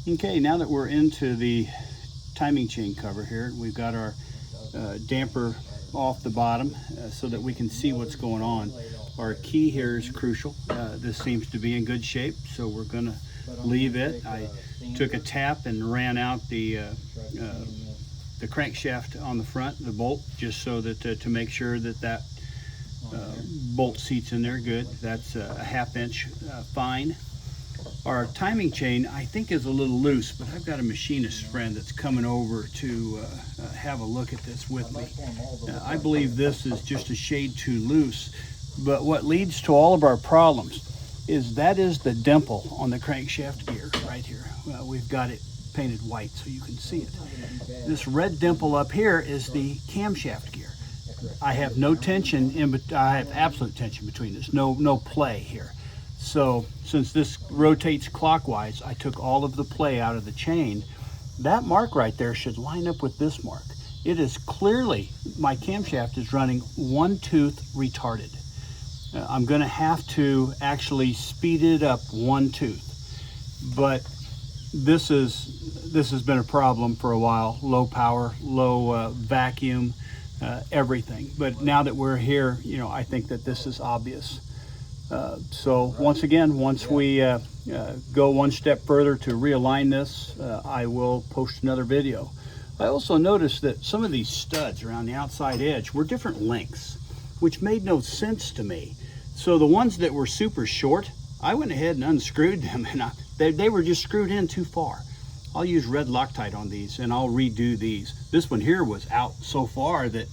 Okay, now that we're into the timing chain cover here, we've got our damper off the bottom so that we can see what's going on. Our key here is crucial. This seems to be in good shape, so we're going to leave it. I took a tap and ran out the crankshaft on the front, the bolt, just so that to make sure that that bolt seats in there good. That's a 1/2 inch fine. Our timing chain, I think, is a little loose, but I've got a machinist friend that's coming over to have a look at this with me. I believe this is just a shade too loose, but what leads to all of our problems is the dimple on the crankshaft gear right here. We've got it painted white so you can see it. This red dimple up here is the camshaft gear. I have no tension I have absolute tension between this, no play here. So since this rotates clockwise, I took all of the play out of the chain. That mark right there should line up with this mark. It is clearly, my camshaft is running 1 tooth retarded. I'm going to have to actually speed it up 1 tooth. But this has been a problem for a while. Low power, low vacuum, everything. But now that we're here, I think that this is obvious. So once again, once we go one step further to realign this, I will post another video. I also noticed that some of these studs around the outside edge were different lengths, which made no sense to me. So the ones that were super short, I went ahead and unscrewed them, and they were just screwed in too far. I'll use red Loctite on these, and I'll redo these. This one here was out so far that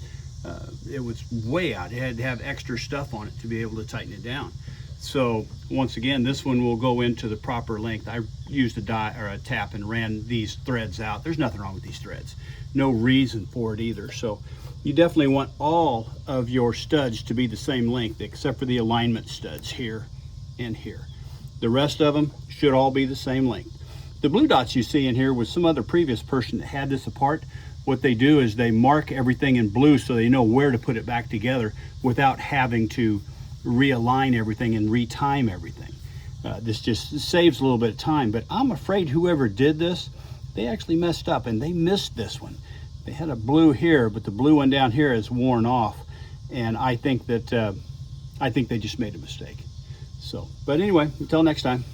it was way out. It had to have extra stuff on it to be able to tighten it down. So once again, this one will go into the proper length. I used a tap and ran these threads out. There's nothing wrong with these threads. No reason for it either. So you definitely want all of your studs to be the same length, except for the alignment studs here and here. The rest of them should all be the same length. The blue dots you see in here was some other previous person that had this apart. What they do is they mark everything in blue so they know where to put it back together without having to realign everything and retime everything. This just saves a little bit of time, but I'm afraid whoever did this, they actually messed up and they missed this one. They had a blue here, but the blue one down here is worn off, and I think that they just made a mistake. So, but anyway, until next time.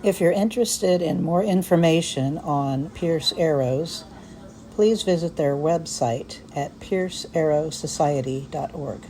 If you're interested in more information on Pierce Arrows, please visit their website at piercearrowsociety.org.